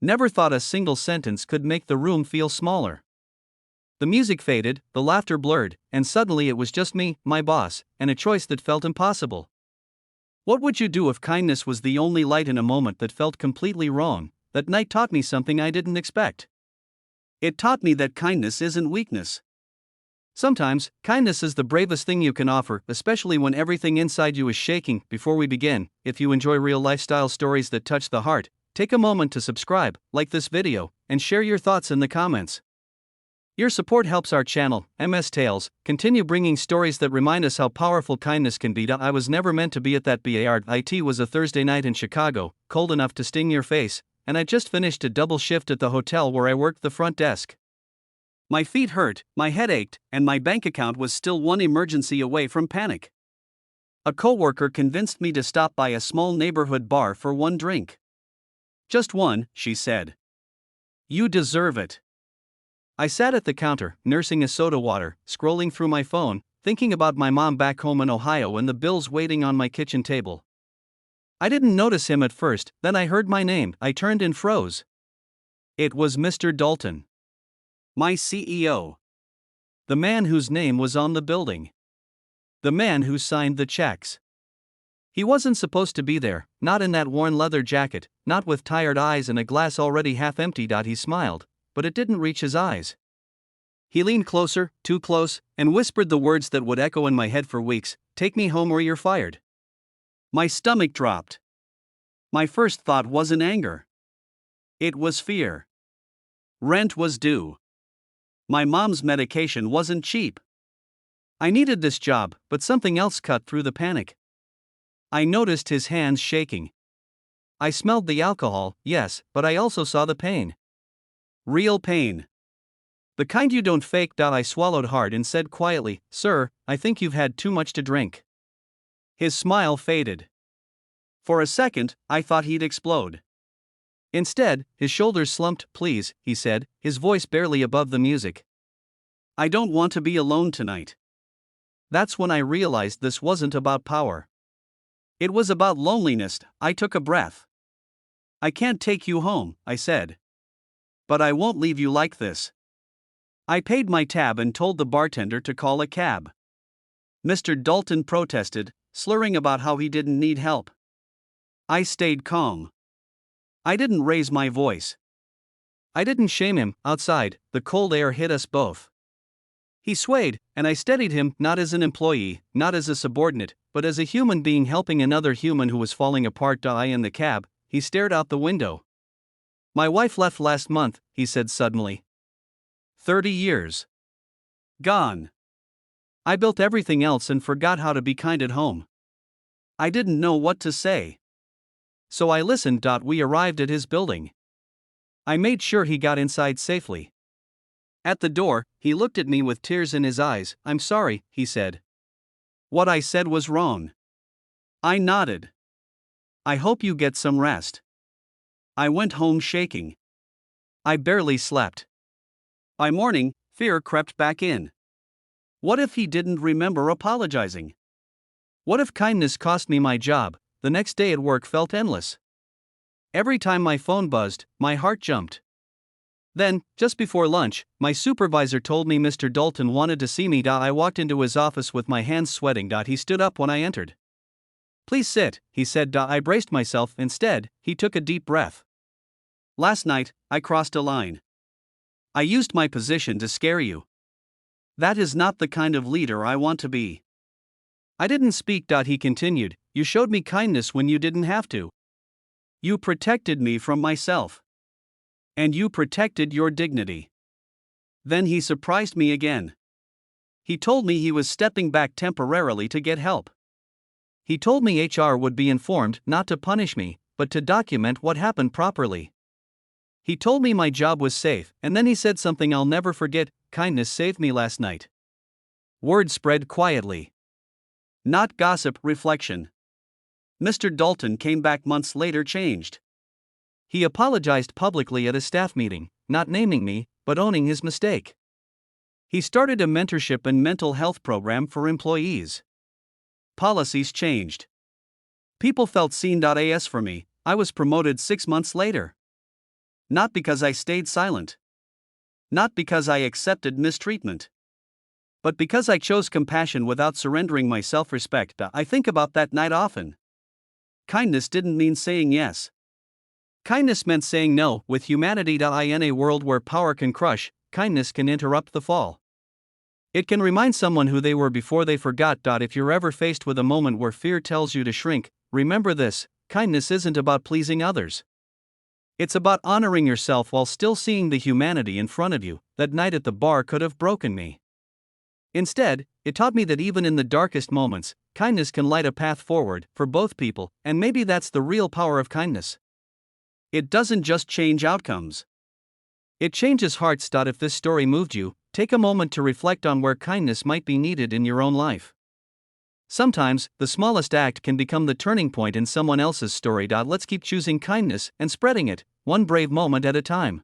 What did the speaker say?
Never thought a single sentence could make the room feel smaller. The music faded, the laughter blurred, and suddenly it was just me, my boss, and a choice that felt impossible. What would you do if kindness was the only light in a moment that felt completely wrong? That night taught me something I didn't expect. It taught me that kindness isn't weakness. Sometimes, kindness is the bravest thing you can offer, especially when everything inside you is shaking. Before we begin, if you enjoy real lifestyle stories that touch the heart, take a moment to subscribe, like this video, and share your thoughts in the comments. Your support helps our channel, MS Tales, continue bringing stories that remind us how powerful kindness can be. I was never meant to be at that bar. It was a Thursday night in Chicago, cold enough to sting your face, and I just finished a double shift at the hotel where I worked the front desk. My feet hurt, my head ached, and my bank account was still one emergency away from panic. A coworker convinced me to stop by a small neighborhood bar for one drink. Just one, she said. You deserve it. I sat at the counter, nursing a soda water, scrolling through my phone, thinking about my mom back home in Ohio and the bills waiting on my kitchen table. I didn't notice him at first, then I heard my name. I turned and froze. It was Mr. Dalton. My CEO. The man whose name was on the building. The man who signed the checks. He wasn't supposed to be there, not in that worn leather jacket, not with tired eyes and a glass already half emptied. He smiled, but it didn't reach his eyes. He leaned closer, too close, and whispered the words that would echo in my head for weeks, "Take me home or you're fired." My stomach dropped. My first thought wasn't anger. It was fear. Rent was due. My mom's medication wasn't cheap. I needed this job, but something else cut through the panic. I noticed his hands shaking. I smelled the alcohol, yes, but I also saw the pain. Real pain. The kind you don't fake. I swallowed hard and said quietly, "Sir, I think you've had too much to drink." His smile faded. For a second, I thought he'd explode. Instead, his shoulders slumped. "Please," he said, his voice barely above the music. "I don't want to be alone tonight." That's when I realized this wasn't about power. It was about loneliness. I took a breath. "I can't take you home," I said. "But I won't leave you like this." I paid my tab and told the bartender to call a cab. Mr. Dalton protested, slurring about how he didn't need help. I stayed calm. I didn't raise my voice. I didn't shame him. Outside, the cold air hit us both. He swayed, and I steadied him, not as an employee, not as a subordinate, but as a human being helping another human who was falling apart. In the cab, he stared out the window. "My wife left last month," he said suddenly. 30 years. Gone. I built everything else and forgot how to be kind at home. I didn't know what to say. So I listened. We arrived at his building. I made sure he got inside safely. At the door, he looked at me with tears in his eyes. "I'm sorry," he said. What I said was wrong. I nodded. "I hope you get some rest." I went home shaking. I barely slept. By morning, fear crept back in. What if he didn't remember apologizing? What if kindness cost me my job? The next day at work felt endless. Every time my phone buzzed, my heart jumped. Then, just before lunch, my supervisor told me Mr. Dalton wanted to see me. I walked into his office with my hands sweating. He stood up when I entered. "Please sit," he said. I braced myself. Instead, he took a deep breath. "Last night, I crossed a line. I used my position to scare you. That is not the kind of leader I want to be." I didn't speak. He continued, "You showed me kindness when you didn't have to. You protected me from myself. And you protected your dignity." Then he surprised me again. He told me he was stepping back temporarily to get help. He told me HR would be informed, not to punish me, but to document what happened properly. He told me my job was safe, and then he said something I'll never forget: "Kindness saved me last night." Word spread quietly. Not gossip, reflection. Mr. Dalton came back months later changed. He apologized publicly at a staff meeting, not naming me, but owning his mistake. He started a mentorship and mental health program for employees. Policies changed. People felt seen. As for me, I was promoted 6 months later. Not because I stayed silent. Not because I accepted mistreatment. But because I chose compassion without surrendering my self-respect. I think about that night often. Kindness didn't mean saying yes. Kindness meant saying no. With humanity. In a world where power can crush, kindness can interrupt the fall. It can remind someone who they were before they forgot. If you're ever faced with a moment where fear tells you to shrink, remember this: kindness isn't about pleasing others. It's about honoring yourself while still seeing the humanity in front of you. That night at the bar could have broken me. Instead, it taught me that even in the darkest moments, kindness can light a path forward for both people, and maybe that's the real power of kindness. It doesn't just change outcomes. It changes hearts. If this story moved you, take a moment to reflect on where kindness might be needed in your own life. Sometimes, the smallest act can become the turning point in someone else's story. Let's keep choosing kindness and spreading it, one brave moment at a time.